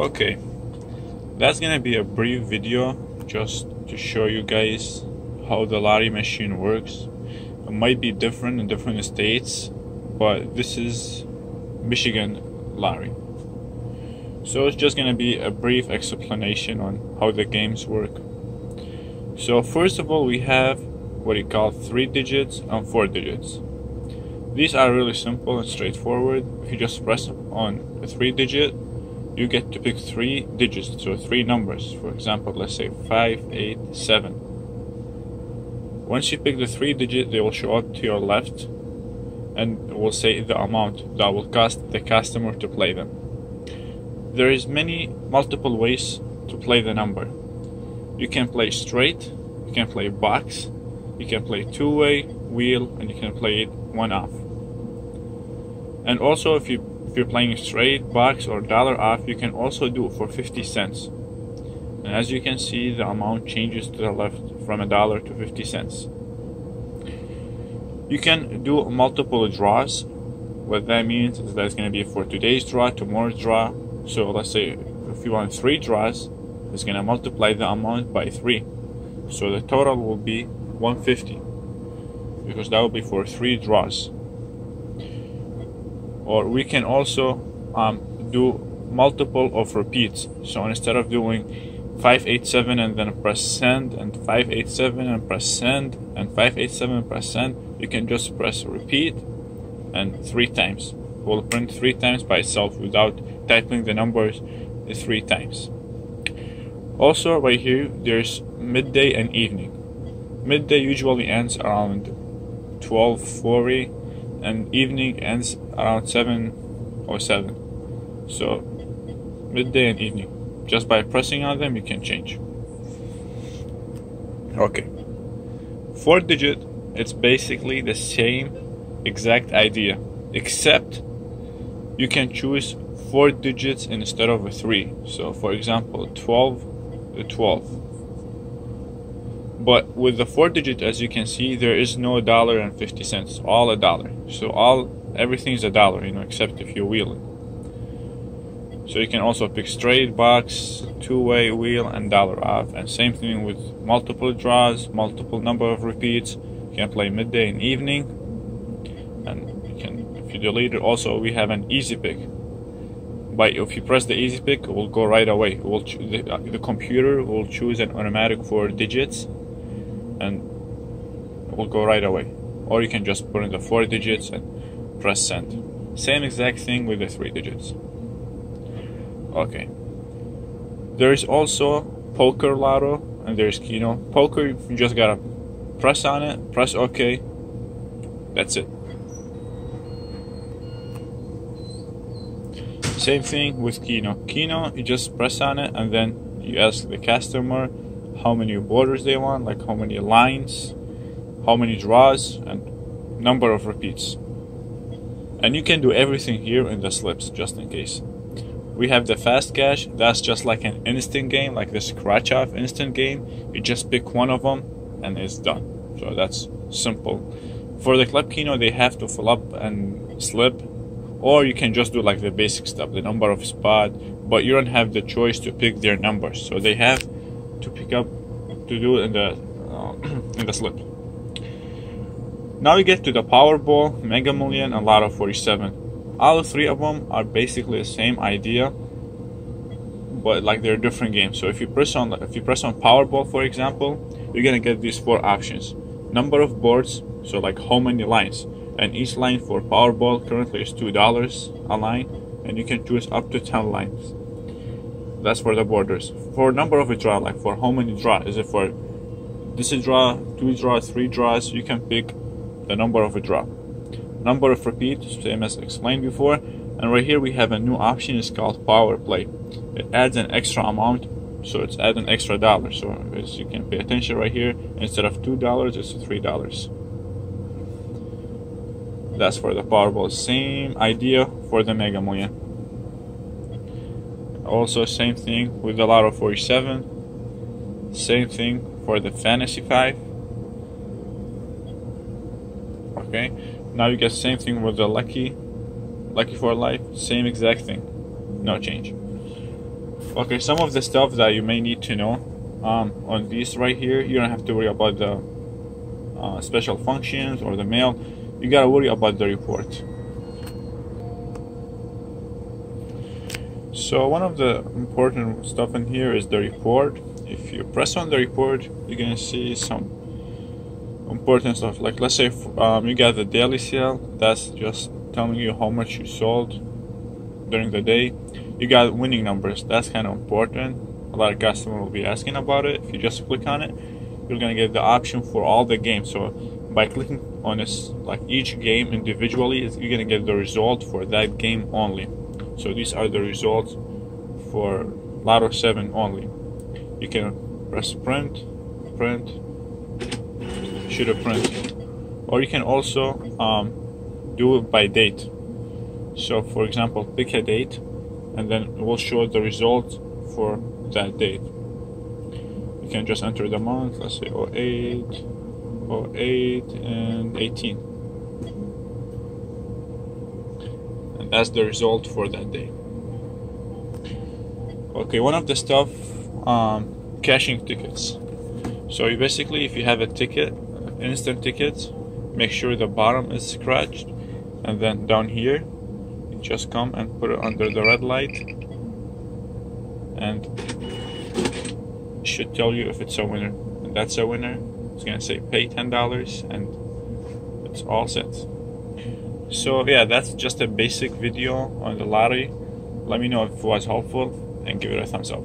Okay, that's gonna be a brief video just to show you guys how the lottery machine works. It might be different in different states, but this is Michigan lottery. So it's just gonna be a brief explanation on how the games work. So first of all, we have what you call 3 digits and 4 digits. These are really simple and straightforward. If you just press on a 3 digit, you get to pick 3 digits, so 3 numbers. For example, let's say 5, 8, 7. Once you pick the 3 digit, they will show up to your left and it will say the amount that will cost the customer to play them. There is multiple ways to play the number. You can play straight, you can play box, you can play two-way, wheel, and you can play it one off. And also if you're playing straight, box, or dollar off, you can also do it for 50 cents. And as you can see, the amount changes to the left from $1 to 50 cents. You can do multiple draws. What that means is that it's going to be for today's draw, tomorrow's draw. So let's say if you want 3 draws, it's going to multiply the amount by 3. So the total will be 150, because that will be for 3 draws. Or we can also do multiple of repeats. So instead of doing 587 and then press send, and 587 and press send, and 587 and press send, you can just press repeat and 3 times. It will print 3 times by itself without typing the numbers 3 times. Also right here there's midday and evening. Midday usually ends around 12:40 and evening ends around 7:07. So midday and evening, just by pressing on them you can change. Okay, 4 digit, it's basically the same exact idea, except you can choose 4 digits instead of a 3. So for example 12 to 12. But with the 4 digit, as you can see, there is no $1.50, all $1. So everything's $1, except if you wheel it. So you can also pick straight, box, two-way, wheel, and dollar off. And same thing with multiple draws, multiple number of repeats. You can play midday and evening. And if you delete it, also we have an easy pick. But if you press the easy pick, it will go right away. It will the computer will choose an automatic 4 digits, and it will go right away. Or you can just put in the 4 digits and press send. Same exact thing with the 3 digits. Okay. There is also poker lotto and there's Keno. Poker, you just gotta press on it, press OK. That's it. Same thing with Keno. Keno, you just press on it and then you ask the customer how many borders they want, like how many lines, how many draws, and number of repeats. And you can do everything here in the slips, just in case. We have the fast cash. That's just like an instant game, like the scratch off instant game. You just pick one of them and it's done. So that's simple. For the club Keno, they have to fill up and slip, or you can just do like the basic stuff, the number of spot, but you don't have the choice to pick their numbers. So they have to pick up to do it in the slip. Now we get to the Powerball, Mega Million, and Lotto 47. All 3 of them are basically the same idea, but like they're different games. So if you press on Powerball, for example, you're gonna get these 4 options: number of boards, so like how many lines, and each line for Powerball currently is $2 a line, and you can choose up to 10 lines. That's for the borders. For number of a draw, like for how many draw, is it for this is draw, 2 draws, 3 draws, you can pick the number of a draw. Number of repeats, same as explained before. And right here we have a new option, it's called Power Play. It adds an extra amount, so it's add an extra $1. So as you can pay attention right here, instead of $2, it's $3. That's for the Powerball. Same idea for the Mega Million. Also same thing with the Lotto 47. Same thing for the Fantasy 5. Okay, now you get same thing with the Lucky for Life. Same exact thing, no change. Okay, some of the stuff that you may need to know on these right here, you don't have to worry about the special functions or the mail. You gotta worry about the report. So one of the important stuff in here is the report. If you press on the report, you're gonna see some important stuff. Like let's say you got the daily sale. That's just telling you how much you sold during the day. You got winning numbers. That's kind of important. A lot of customers will be asking about it. If you just click on it, you're gonna get the option for all the games. So by clicking on this, like each game individually, you're gonna get the result for that game only. So these are the results for Lotto 7 only. You can press print, shoot a print, or you can also do it by date. So for example, pick a date and then it will show the results for that date. You can just enter the month, let's say 08, 08 and 18. And that's the result for that day. Okay, one of the stuff, caching tickets. So you basically, if you have a ticket, instant ticket, make sure the bottom is scratched, and then down here you just come and put it under the red light, and it should tell you if it's a winner. And that's a winner. It's gonna say pay $10 and it's all set. So yeah, that's just a basic video on the lottery. Let me know if it was helpful and give it a thumbs up.